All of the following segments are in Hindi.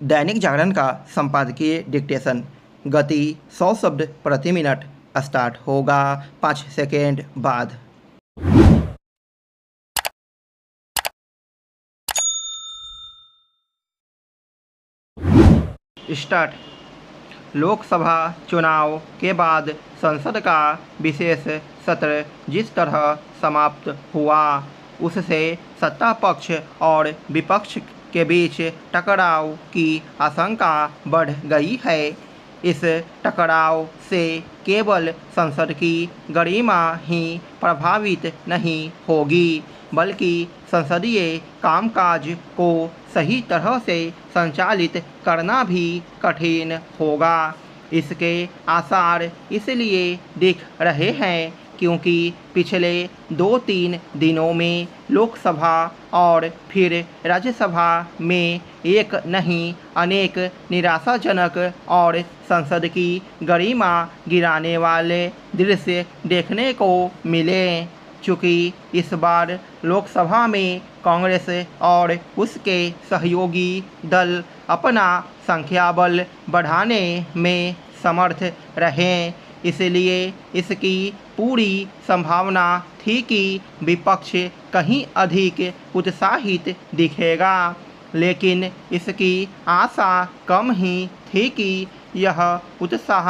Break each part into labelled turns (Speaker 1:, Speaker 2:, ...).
Speaker 1: दैनिक जागरण का संपादकीय डिक्टेशन। गति 100 शब्द प्रति मिनट। स्टार्ट होगा 5 सेकेंड बाद। स्टार्ट। लोकसभा चुनाव के बाद संसद का विशेष सत्र जिस तरह समाप्त हुआ, उससे सत्ता पक्ष और विपक्ष के बीच टकराव की आशंका बढ़ गई है। इस टकराव से केवल संसद की गरिमा ही प्रभावित नहीं होगी, बल्कि संसदीय कामकाज को सही तरह से संचालित करना भी कठिन होगा। इसके आसार इसलिए दिख रहे हैं क्योंकि पिछले 2-3 दिनों में लोकसभा और फिर राज्यसभा में एक नहीं अनेक निराशाजनक और संसद की गरिमा गिराने वाले दृश्य देखने को मिले। चूँकि इस बार लोकसभा में कांग्रेस और उसके सहयोगी दल अपना संख्याबल बढ़ाने में समर्थ रहे, इसलिए इसकी पूरी संभावना थी कि विपक्ष कहीं अधिक उत्साहित दिखेगा। लेकिन इसकी आशा कम ही थी कि यह उत्साह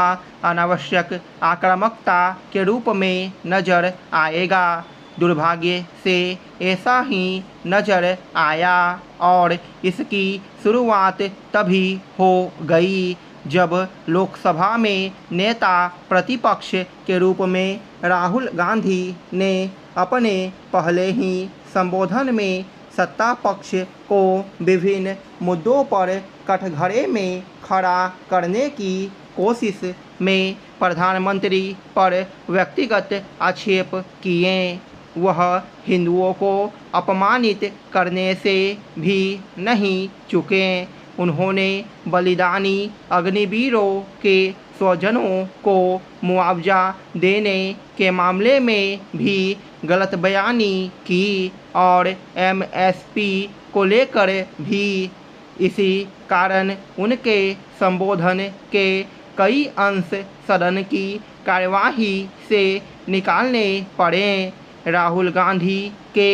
Speaker 1: अनावश्यक आक्रामकता के रूप में नजर आएगा। दुर्भाग्य से ऐसा ही नजर आया और इसकी शुरुआत तभी हो गई जब लोकसभा में नेता प्रतिपक्ष के रूप में राहुल गांधी ने अपने पहले ही संबोधन में सत्ता पक्ष को विभिन्न मुद्दों पर कटघरे में खड़ा करने की कोशिश में प्रधानमंत्री पर व्यक्तिगत आक्षेप किए। वह हिंदुओं को अपमानित करने से भी नहीं चूके। उन्होंने बलिदानी अग्निवीरों के स्वजनों को मुआवजा देने के मामले में भी गलत बयानी की और एमएसपी को लेकर भी। इसी कारण उनके संबोधन के कई अंश सदन की कार्यवाही से निकालने पड़े। राहुल गांधी के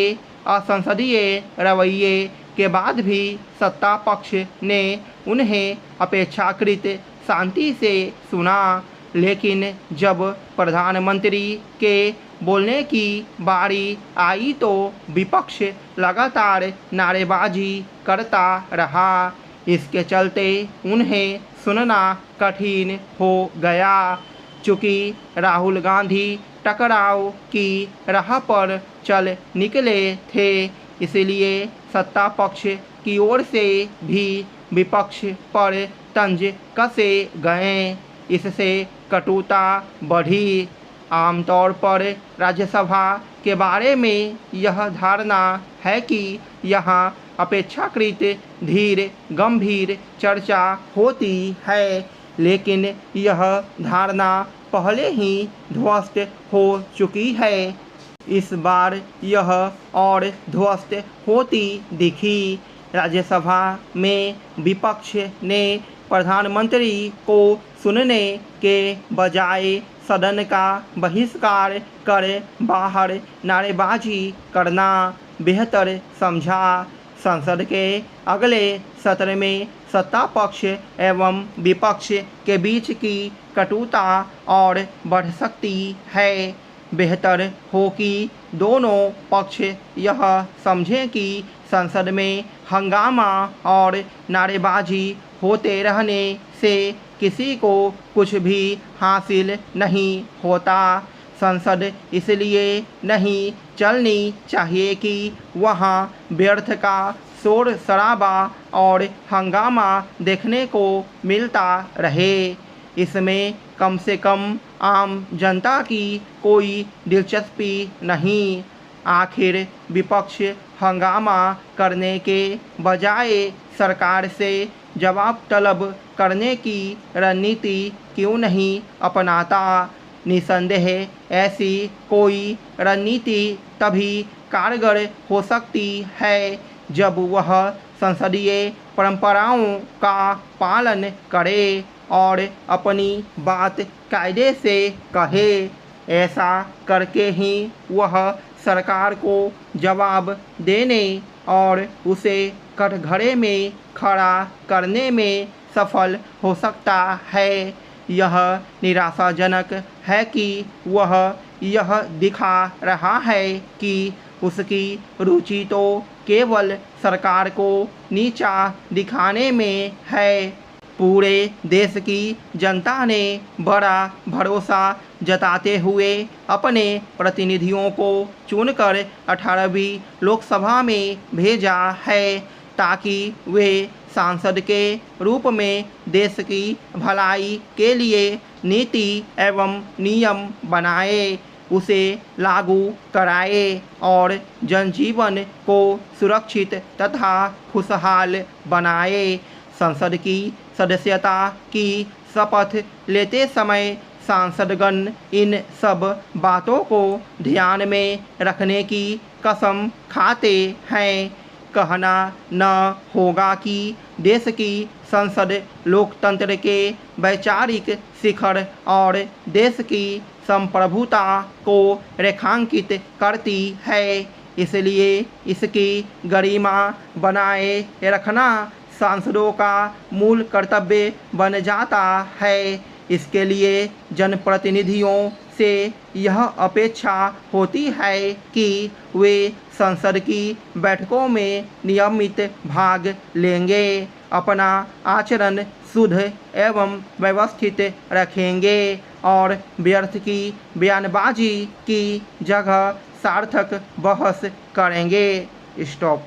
Speaker 1: असंसदीय रवैये के बाद भी सत्ता पक्ष ने उन्हें अपेक्षाकृत शांति से सुना, लेकिन जब प्रधानमंत्री के बोलने की बारी आई तो विपक्ष लगातार नारेबाजी करता रहा। इसके चलते उन्हें सुनना कठिन हो गया। चूँकि राहुल गांधी टकराव की राह पर चल निकले थे, इसलिए सत्ता पक्ष की ओर से भी विपक्ष पर तंज कसे गए। इससे कटुता बढ़ी। आमतौर पर राज्यसभा के बारे में यह धारणा है कि यहाँ अपेक्षाकृत धीर गंभीर चर्चा होती है, लेकिन यह धारणा पहले ही ध्वस्त हो चुकी है। इस बार यह और ध्वस्त होती दिखी। राज्यसभा में विपक्ष ने प्रधानमंत्री को सुनने के बजाय सदन का बहिष्कार कर बाहर नारेबाजी करना बेहतर समझा। संसद के अगले सत्र में सत्ता पक्ष एवं विपक्ष के बीच की कटुता और बढ़ सकती है। बेहतर हो कि दोनों पक्ष यह समझें कि संसद में हंगामा और नारेबाजी होते रहने से किसी को कुछ भी हासिल नहीं होता। संसद इसलिए नहीं चलनी चाहिए कि वहाँ व्यर्थ का शोर शराबा और हंगामा देखने को मिलता रहे। इसमें कम से कम आम जनता की कोई दिलचस्पी नहीं। आखिर विपक्ष हंगामा करने के बजाय सरकार से जवाब तलब करने की रणनीति क्यों नहीं अपनाता। निसंदेह ऐसी कोई रणनीति तभी कारगर हो सकती है जब वह संसदीय परंपराओं का पालन करे और अपनी बात कायदे से कहे। ऐसा करके ही वह सरकार को जवाब देने और उसे कटघरे में खड़ा करने में सफल हो सकता है। यह निराशाजनक है कि वह यह दिखा रहा है कि उसकी रुचि तो केवल सरकार को नीचा दिखाने में है। पूरे देश की जनता ने बड़ा भरोसा जताते हुए अपने प्रतिनिधियों को चुनकर 18वीं लोकसभा में भेजा है, ताकि वे सांसद के रूप में देश की भलाई के लिए नीति एवं नियम बनाए, उसे लागू कराए और जनजीवन को सुरक्षित तथा खुशहाल बनाए। संसद की सदस्यता की शपथ लेते समय सांसदगण इन सब बातों को ध्यान में रखने की कसम खाते हैं। कहना न होगा कि देश की संसद लोकतंत्र के वैचारिक शिखर और देश की संप्रभुता को रेखांकित करती है। इसलिए इसकी गरिमा बनाए रखना सांसदों का मूल कर्तव्य बन जाता है। इसके लिए जनप्रतिनिधियों से यह अपेक्षा होती है कि वे संसद की बैठकों में नियमित भाग लेंगे, अपना आचरण शुद्ध एवं व्यवस्थित रखेंगे और व्यर्थ की बयानबाजी की जगह सार्थक बहस करेंगे। स्टॉप।